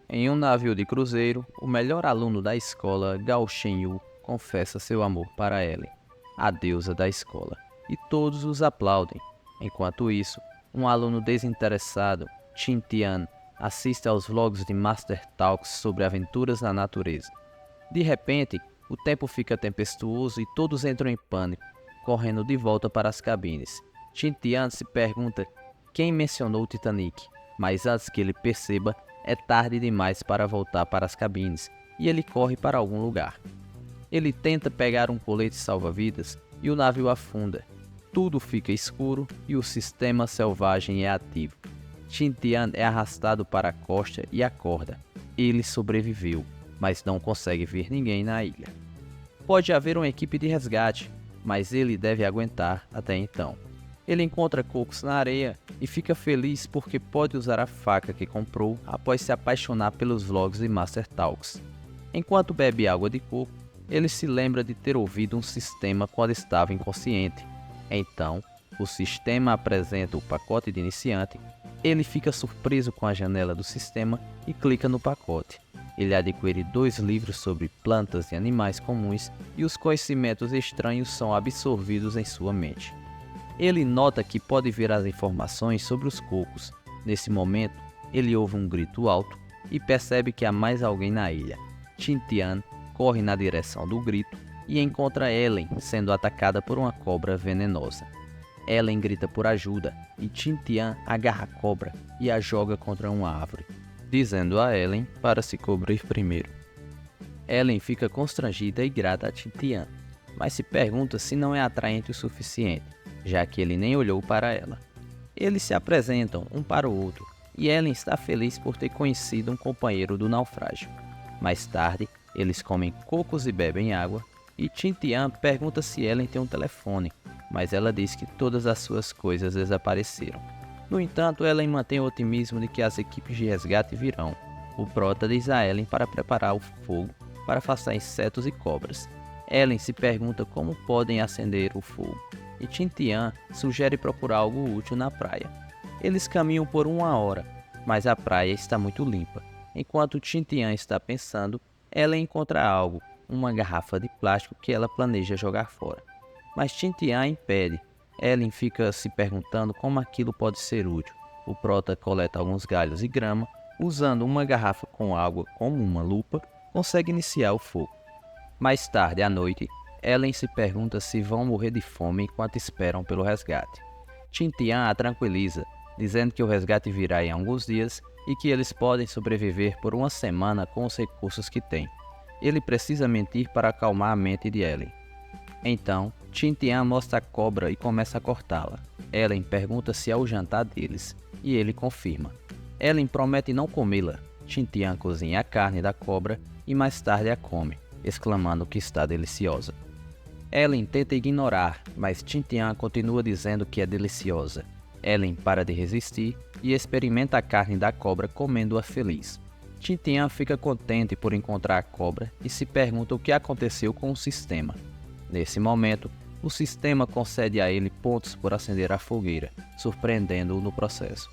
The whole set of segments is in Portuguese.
Em um navio de cruzeiro, o melhor aluno da escola, Gao Shenyu, confessa seu amor para Ellen, a deusa da escola, e todos os aplaudem. Enquanto isso, um aluno desinteressado, Qin Tian, assiste aos vlogs de Master Talks sobre aventuras na natureza. De repente, o tempo fica tempestuoso e todos entram em pânico, correndo de volta para as cabines. Qin Tian se pergunta quem mencionou o Titanic, mas antes que ele perceba, é tarde demais para voltar para as cabines e ele corre para algum lugar. Ele tenta pegar um colete salva-vidas e o navio afunda. Tudo fica escuro e o sistema selvagem é ativo. Qin Tian é arrastado para a costa e acorda. Ele sobreviveu, mas não consegue ver ninguém na ilha. Pode haver uma equipe de resgate, mas ele deve aguentar até então. Ele encontra cocos na areia e fica feliz porque pode usar a faca que comprou após se apaixonar pelos vlogs de Master Talks. Enquanto bebe água de coco, ele se lembra de ter ouvido um sistema quando estava inconsciente. Então, o sistema apresenta o pacote de iniciante. Ele fica surpreso com a janela do sistema e clica no pacote. Ele adquire 2 livros sobre plantas e animais comuns e os conhecimentos estranhos são absorvidos em sua mente. Ele nota que pode ver as informações sobre os cocos. Nesse momento, ele ouve um grito alto e percebe que há mais alguém na ilha. Qin Tian corre na direção do grito e encontra Ellen sendo atacada por uma cobra venenosa. Ellen grita por ajuda e Qin Tian agarra a cobra e a joga contra uma árvore, dizendo a Ellen para se cobrir primeiro. Ellen fica constrangida e grata a Qin Tian, mas se pergunta se não é atraente o suficiente, já que ele nem olhou para ela. Eles se apresentam um para o outro e Ellen está feliz por ter conhecido um companheiro do naufrágio. Mais tarde, eles comem cocos e bebem água e Qin Tian pergunta se Ellen tem um telefone, mas ela diz que todas as suas coisas desapareceram. No entanto, Ellen mantém o otimismo de que as equipes de resgate virão. O prota diz a Ellen para preparar o fogo para afastar insetos e cobras. Ellen se pergunta como podem acender o fogo e Qin Tian sugere procurar algo útil na praia. Eles caminham por 1 hora, mas a praia está muito limpa. Enquanto Qin Tian está pensando, ela encontra algo, uma garrafa de plástico que ela planeja jogar fora. Mas Qin Tian a impede. Ellen fica se perguntando como aquilo pode ser útil. O prota coleta alguns galhos e grama, usando uma garrafa com água como uma lupa, consegue iniciar o fogo. Mais tarde à noite, Ellen se pergunta se vão morrer de fome enquanto esperam pelo resgate. Qin Tian a tranquiliza, dizendo que o resgate virá em alguns dias e que eles podem sobreviver por 1 semana com os recursos que têm. Ele precisa mentir para acalmar a mente de Ellen. Então, Qin Tian mostra a cobra e começa a cortá-la. Ellen pergunta se é o jantar deles, e ele confirma. Ellen promete não comê-la. Qin Tian cozinha a carne da cobra e mais tarde a come, exclamando que está deliciosa. Ellen tenta ignorar, mas Qin Tian continua dizendo que é deliciosa. Ellen para de resistir e experimenta a carne da cobra comendo-a feliz. Qin Tian fica contente por encontrar a cobra e se pergunta o que aconteceu com o sistema. Nesse momento, o sistema concede a ele pontos por acender a fogueira, surpreendendo-o no processo.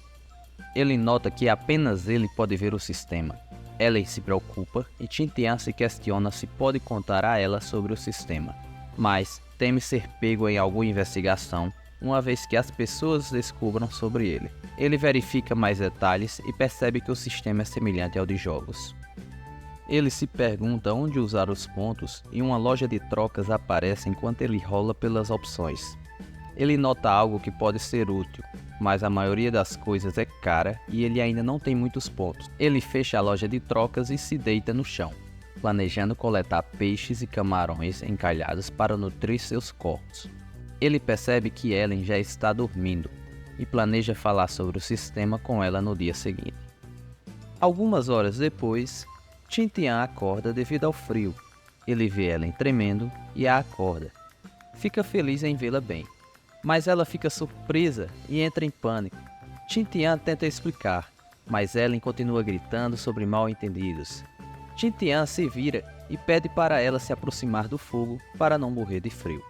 Ele nota que apenas ele pode ver o sistema. Ellen se preocupa e Qin Tian se questiona se pode contar a ela sobre o sistema, mas teme ser pego em alguma investigação, uma vez que as pessoas descubram sobre ele. Ele verifica mais detalhes e percebe que o sistema é semelhante ao de jogos. Ele se pergunta onde usar os pontos e uma loja de trocas aparece enquanto ele rola pelas opções. Ele nota algo que pode ser útil, mas a maioria das coisas é cara e ele ainda não tem muitos pontos. Ele fecha a loja de trocas e se deita no chão, planejando coletar peixes e camarões encalhados para nutrir seus corpos. Ele percebe que Ellen já está dormindo e planeja falar sobre o sistema com ela no dia seguinte. Algumas horas depois, Qin Tian acorda devido ao frio. Ele vê Ellen tremendo e a acorda. Fica feliz em vê-la bem, mas ela fica surpresa e entra em pânico. Qin Tian tenta explicar, mas Ellen continua gritando sobre mal-entendidos. Qin Tian se vira e pede para ela se aproximar do fogo para não morrer de frio.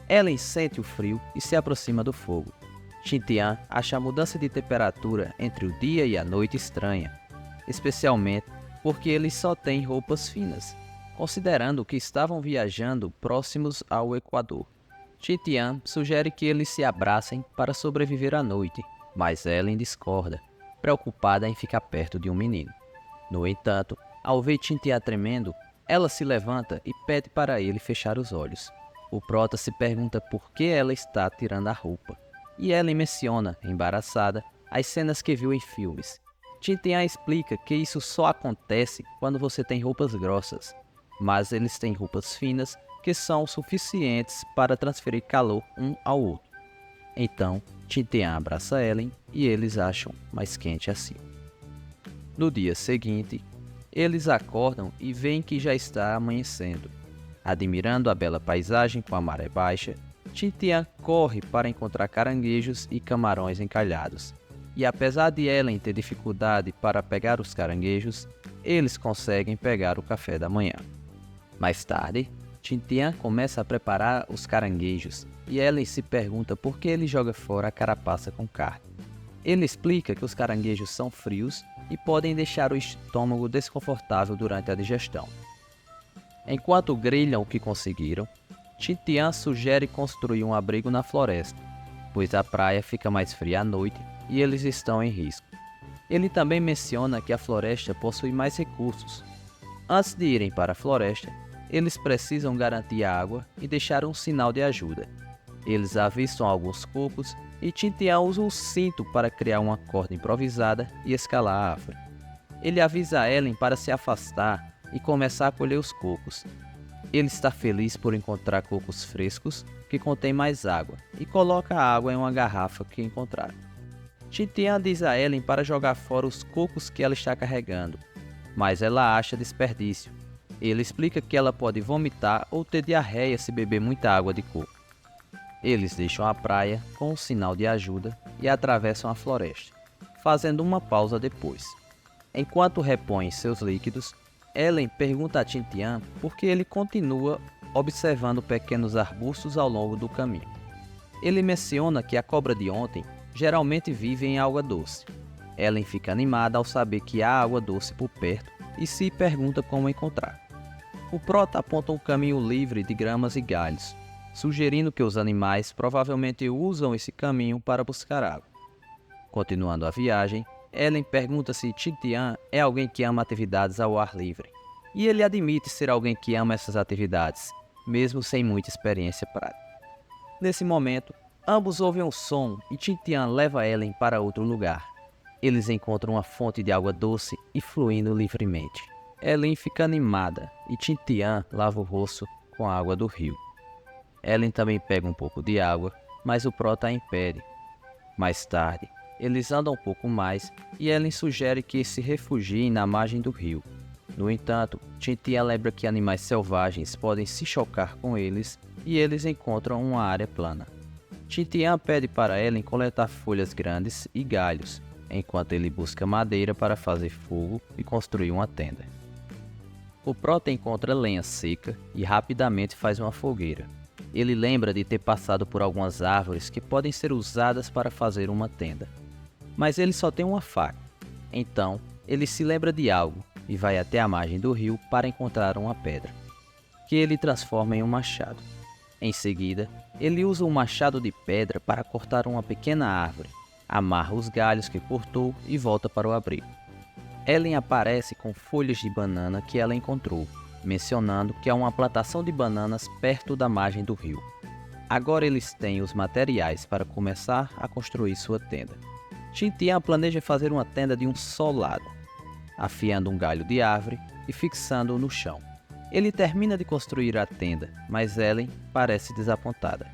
Ellen sente o frio e se aproxima do fogo. Qin Tian acha a mudança de temperatura entre o dia e a noite estranha, especialmente porque eles só têm roupas finas, considerando que estavam viajando próximos ao Equador. Titian sugere que eles se abracem para sobreviver à noite, mas Ellen discorda, preocupada em ficar perto de um menino. No entanto, ao ver Titian tremendo, ela se levanta e pede para ele fechar os olhos. O prota se pergunta por que ela está tirando a roupa, e Ellen menciona, embaraçada, as cenas que viu em filmes. Titian explica que isso só acontece quando você tem roupas grossas, mas eles têm roupas finas que são suficientes para transferir calor um ao outro. Então, Titian abraça Ellen e eles acham mais quente assim. No dia seguinte, eles acordam e veem que já está amanhecendo. Admirando a bela paisagem com a maré baixa, Titian corre para encontrar caranguejos e camarões encalhados. E apesar de Ellen ter dificuldade para pegar os caranguejos, eles conseguem pegar o café da manhã. Mais tarde, Titian começa a preparar os caranguejos e Ellen se pergunta por que ele joga fora a carapaça com carne. Ele explica que os caranguejos são frios e podem deixar o estômago desconfortável durante a digestão. Enquanto grelham o que conseguiram, Titian sugere construir um abrigo na floresta, pois a praia fica mais fria à noite e eles estão em risco. Ele também menciona que a floresta possui mais recursos. Antes de irem para a floresta, eles precisam garantir água e deixar um sinal de ajuda. Eles avistam alguns cocos e Titian usa o cinto para criar uma corda improvisada e escalar a árvore. Ele avisa a Ellen para se afastar e começar a colher os cocos. Ele está feliz por encontrar cocos frescos que contêm mais água e coloca a água em uma garrafa que encontrar. Titian diz a Ellen para jogar fora os cocos que ela está carregando, mas ela acha desperdício. Ele explica que ela pode vomitar ou ter diarreia se beber muita água de coco. Eles deixam a praia com um sinal de ajuda e atravessam a floresta, fazendo uma pausa depois. Enquanto repõem seus líquidos, Ellen pergunta a Titian por que ele continua observando pequenos arbustos ao longo do caminho. Ele menciona que a cobra de ontem geralmente vive em água doce. Ellen fica animada ao saber que há água doce por perto e se pergunta como encontrar. O prota aponta um caminho livre de gramas e galhos, sugerindo que os animais provavelmente usam esse caminho para buscar água. Continuando a viagem, Ellen pergunta se Titian é alguém que ama atividades ao ar livre, e ele admite ser alguém que ama essas atividades, mesmo sem muita experiência prática. Nesse momento, ambos ouvem um som e Titian leva Ellen para outro lugar. Eles encontram uma fonte de água doce e fluindo livremente. Ellen fica animada e Titian lava o rosto com a água do rio. Ellen também pega um pouco de água, mas o prota a impede. Mais tarde, eles andam um pouco mais e Ellen sugere que se refugiem na margem do rio. No entanto, Titian lembra que animais selvagens podem se chocar com eles e eles encontram uma área plana. Titian pede para Ellen coletar folhas grandes e galhos, enquanto ele busca madeira para fazer fogo e construir uma tenda. O prota encontra lenha seca e rapidamente faz uma fogueira. Ele lembra de ter passado por algumas árvores que podem ser usadas para fazer uma tenda. Mas ele só tem uma faca. Então, ele se lembra de algo e vai até a margem do rio para encontrar uma pedra, que ele transforma em um machado. Em seguida, ele usa um machado de pedra para cortar uma pequena árvore, amarra os galhos que cortou e volta para o abrigo. Ellen aparece com folhas de banana que ela encontrou, mencionando que há uma plantação de bananas perto da margem do rio. Agora eles têm os materiais para começar a construir sua tenda. Titian planeja fazer uma tenda de um só lado, afiando um galho de árvore e fixando-o no chão. Ele termina de construir a tenda, mas Ellen parece desapontada.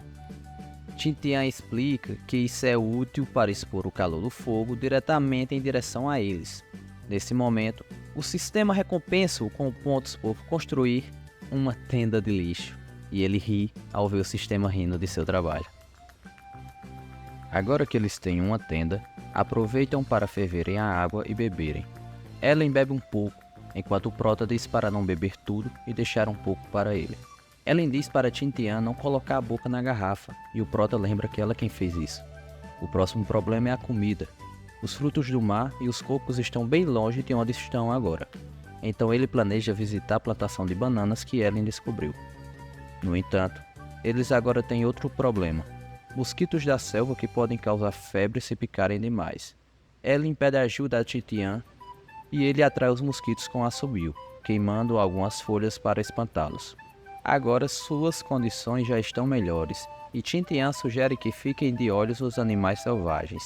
Titian explica que isso é útil para expor o calor do fogo diretamente em direção a eles. Nesse momento, o sistema recompensa-o com pontos por construir uma tenda de lixo, e ele ri ao ver o sistema rindo de seu trabalho. Agora que eles têm uma tenda, aproveitam para ferverem a água e beberem. Ellen bebe um pouco, enquanto o prota diz para não beber tudo e deixar um pouco para ele. Ellen diz para Titian não colocar a boca na garrafa, e o prota lembra que ela é quem fez isso. O próximo problema é a comida. Os frutos do mar e os cocos estão bem longe de onde estão agora. Então ele planeja visitar a plantação de bananas que Ellen descobriu. No entanto, eles agora têm outro problema: mosquitos da selva que podem causar febre se picarem demais. Ellen pede ajuda a Titian e ele atrai os mosquitos com assobio, queimando algumas folhas para espantá-los. Agora suas condições já estão melhores e Titian sugere que fiquem de olhos os animais selvagens.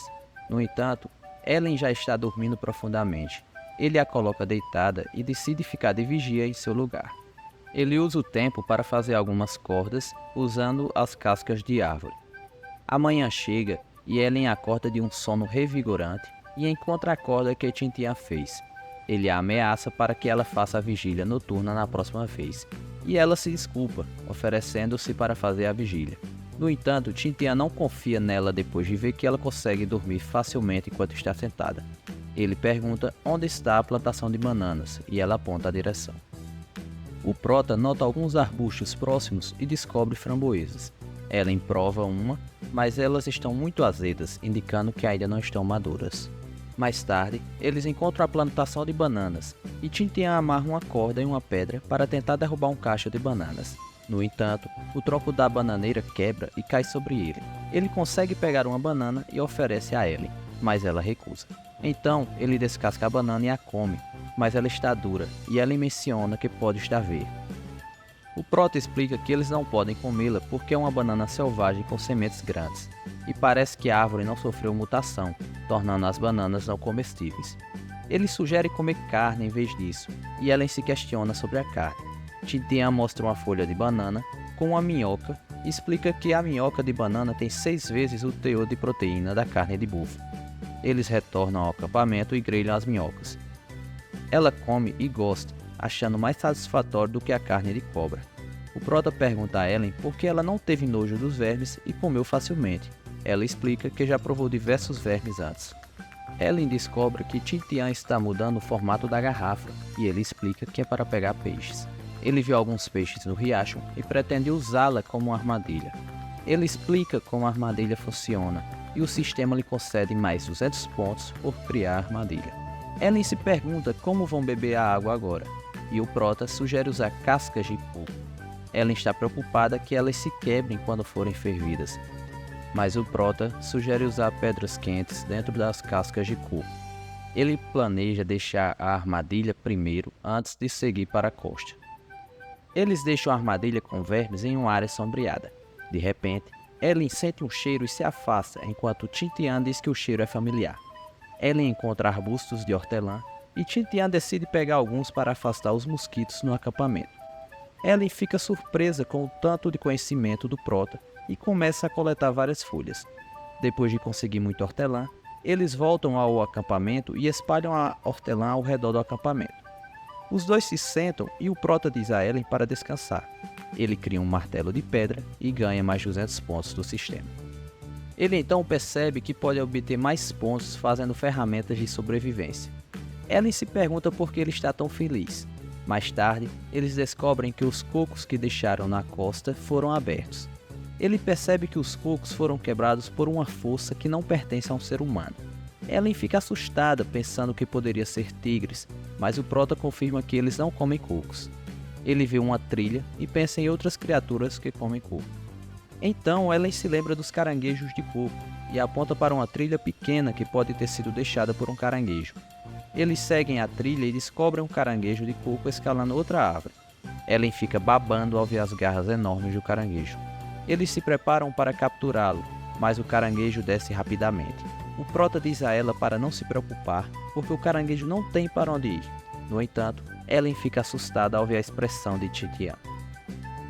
No entanto, Ellen já está dormindo profundamente. Ele a coloca deitada e decide ficar de vigia em seu lugar. Ele usa o tempo para fazer algumas cordas usando as cascas de árvore. A manhã chega e Ellen acorda de um sono revigorante e encontra a corda que Titian fez. Ele a ameaça para que ela faça a vigília noturna na próxima vez, e ela se desculpa, oferecendo-se para fazer a vigília. No entanto, Titian não confia nela depois de ver que ela consegue dormir facilmente enquanto está sentada. Ele pergunta onde está a plantação de bananas e ela aponta a direção. O prota nota alguns arbustos próximos e descobre framboesas. Ellen prova uma, mas elas estão muito azedas, indicando que ainda não estão maduras. Mais tarde, eles encontram a plantação de bananas e Titian amarra uma corda em uma pedra para tentar derrubar um cacho de bananas. No entanto, o tronco da bananeira quebra e cai sobre ele. Ele consegue pegar uma banana e oferece a Ellen, mas ela recusa. Então, ele descasca a banana e a come, mas ela está dura e Ellen menciona que pode estar verde. O prota explica que eles não podem comê-la porque é uma banana selvagem com sementes grandes, e parece que a árvore não sofreu mutação, tornando as bananas não comestíveis. Ele sugere comer carne em vez disso, e Ellen se questiona sobre a carne. Titian mostra uma folha de banana com uma minhoca e explica que a minhoca de banana tem 6 vezes o teor de proteína da carne de búfalo. Eles retornam ao acampamento e grelham as minhocas. Ela come e gosta, achando mais satisfatório do que a carne de cobra. O prota pergunta a Ellen por que ela não teve nojo dos vermes e comeu facilmente. Ela explica que já provou diversos vermes antes. Ellen descobre que Titian está mudando o formato da garrafa e ele explica que é para pegar peixes. Ele viu alguns peixes no riacho e pretende usá-la como uma armadilha. Ele explica como a armadilha funciona e o sistema lhe concede mais 200 pontos por criar a armadilha. Ellen se pergunta como vão beber a água agora, e o prota sugere usar cascas de coco. Ellen está preocupada que elas se quebrem quando forem fervidas, mas o prota sugere usar pedras quentes dentro das cascas de coco. Ele planeja deixar a armadilha primeiro antes de seguir para a costa. Eles deixam a armadilha com vermes em uma área sombreada. De repente, Ellen sente um cheiro e se afasta, enquanto Titian diz que o cheiro é familiar. Ellen encontra arbustos de hortelã e Titian decide pegar alguns para afastar os mosquitos no acampamento. Ellen fica surpresa com o tanto de conhecimento do prota e começa a coletar várias folhas. Depois de conseguir muito hortelã, eles voltam ao acampamento e espalham a hortelã ao redor do acampamento. Os dois se sentam e o prota diz a Ellen para descansar. Ele cria um martelo de pedra e ganha mais 200 pontos do sistema. Ele então percebe que pode obter mais pontos fazendo ferramentas de sobrevivência. Ellen se pergunta por que ele está tão feliz. Mais tarde, eles descobrem que os cocos que deixaram na costa foram abertos. Ele percebe que os cocos foram quebrados por uma força que não pertence a um ser humano. Ellen fica assustada pensando que poderia ser tigres, mas o prota confirma que eles não comem cocos. Ele vê uma trilha e pensa em outras criaturas que comem coco. Então Ellen se lembra dos caranguejos de coco e aponta para uma trilha pequena que pode ter sido deixada por um caranguejo. Eles seguem a trilha e descobrem um caranguejo de coco escalando outra árvore. Ellen fica babando ao ver as garras enormes do caranguejo. Eles se preparam para capturá-lo, mas o caranguejo desce rapidamente. O prota diz a ela para não se preocupar, porque o caranguejo não tem para onde ir. No entanto, Ellen fica assustada ao ver a expressão de Titian.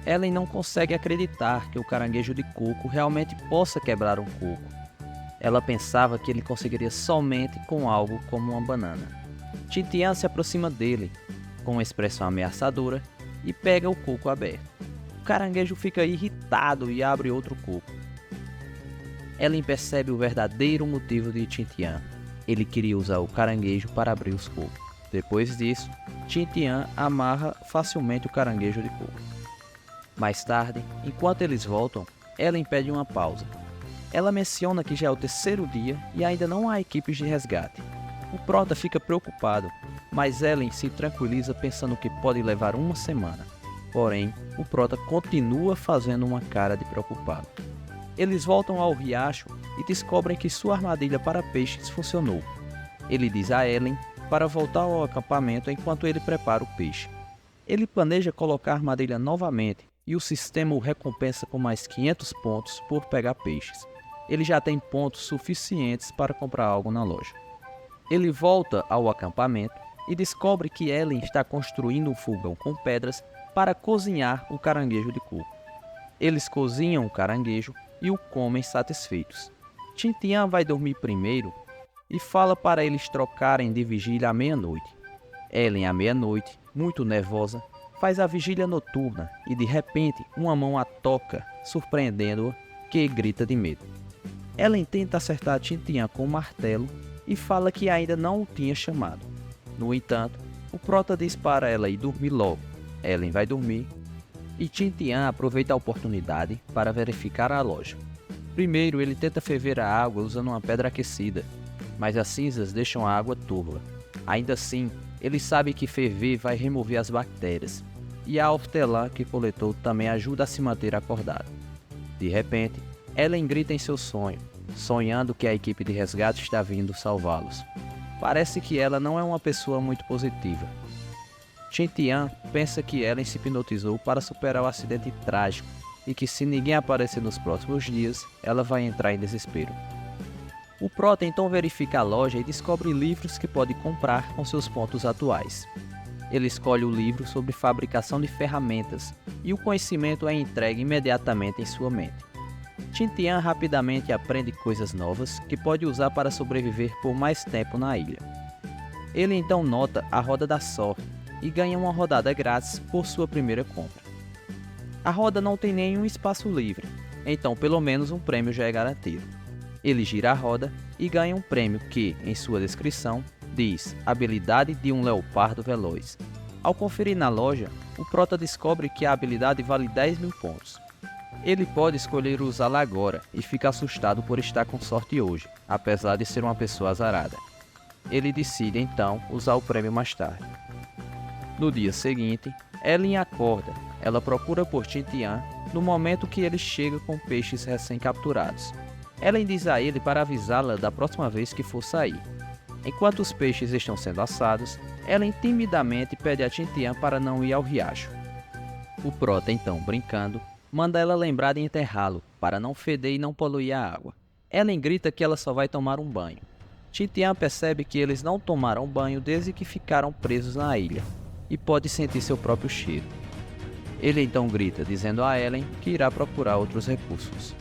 Ellen não consegue acreditar que o caranguejo de coco realmente possa quebrar um coco. Ela pensava que ele conseguiria somente com algo como uma banana. Titian se aproxima dele, com uma expressão ameaçadora, e pega o coco aberto. O caranguejo fica irritado e abre outro coco. Ellen percebe o verdadeiro motivo de Titian. Ele queria usar o caranguejo para abrir os cocos. Depois disso, Titian amarra facilmente o caranguejo de coco. Mais tarde, enquanto eles voltam, Ellen pede uma pausa. Ela menciona que já é o terceiro dia e ainda não há equipes de resgate. O prota fica preocupado, mas Ellen se tranquiliza pensando que pode levar uma semana. Porém, o prota continua fazendo uma cara de preocupado. Eles voltam ao riacho e descobrem que sua armadilha para peixes funcionou. Ele diz a Ellen para voltar ao acampamento enquanto ele prepara o peixe. Ele planeja colocar a armadilha novamente e o sistema o recompensa com mais 500 pontos por pegar peixes. Ele já tem pontos suficientes para comprar algo na loja. Ele volta ao acampamento e descobre que Ellen está construindo um fogão com pedras para cozinhar o caranguejo de coco. Eles cozinham o caranguejo e o comem satisfeitos. Tintian vai dormir primeiro e fala para eles trocarem de vigília à meia-noite. Ellen, à meia-noite, muito nervosa, faz a vigília noturna e de repente uma mão a toca, surpreendendo-a, que grita de medo. Ellen tenta acertar Tintian com o martelo e fala que ainda não o tinha chamado. No entanto, o prota diz para ela ir dormir logo. Ellen vai dormir e Tintian aproveita a oportunidade para verificar a loja. Primeiro ele tenta ferver a água usando uma pedra aquecida, mas as cinzas deixam a água turva. Ainda assim, ele sabe que ferver vai remover as bactérias, e a hortelã que coletou também ajuda a se manter acordado. De repente, Ellen grita em seu sonho, sonhando que a equipe de resgate está vindo salvá-los. Parece que ela não é uma pessoa muito positiva. Tintian pensa que Ellen se hipnotizou para superar o acidente trágico e que se ninguém aparecer nos próximos dias, ela vai entrar em desespero. O prota então verifica a loja e descobre livros que pode comprar com seus pontos atuais. Ele escolhe o livro sobre fabricação de ferramentas e o conhecimento é entregue imediatamente em sua mente. Tintian rapidamente aprende coisas novas que pode usar para sobreviver por mais tempo na ilha. Ele então nota a roda da sorte e ganha uma rodada grátis por sua primeira compra. A roda não tem nenhum espaço livre, então pelo menos um prêmio já é garantido. Ele gira a roda e ganha um prêmio que, em sua descrição, diz habilidade de um leopardo veloz. Ao conferir na loja, o prota descobre que a habilidade vale 10.000 pontos. Ele pode escolher usá-la agora e fica assustado por estar com sorte hoje, apesar de ser uma pessoa azarada. Ele decide então usar o prêmio mais tarde. No dia seguinte, Ellen acorda. Ela procura por Tintian no momento que ele chega com peixes recém-capturados. Ellen diz a ele para avisá-la da próxima vez que for sair. Enquanto os peixes estão sendo assados, Ellen timidamente pede a Tintian para não ir ao riacho. O prota, então, brincando, manda ela lembrar de enterrá-lo, para não feder e não poluir a água. Ellen grita que ela só vai tomar um banho. Tintian percebe que eles não tomaram banho desde que ficaram presos na ilha, e pode sentir seu próprio cheiro. Ele então grita, dizendo a Ellen que irá procurar outros recursos.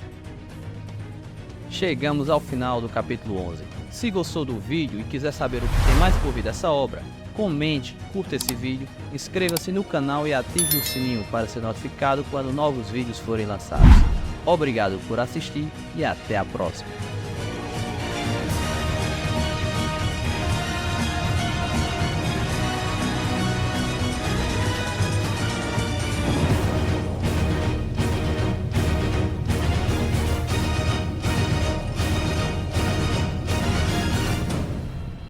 Chegamos ao final do capítulo 11. Se gostou do vídeo e quiser saber o que tem mais por vir dessa obra, comente, curta esse vídeo, inscreva-se no canal e ative o sininho para ser notificado quando novos vídeos forem lançados. Obrigado por assistir e até a próxima.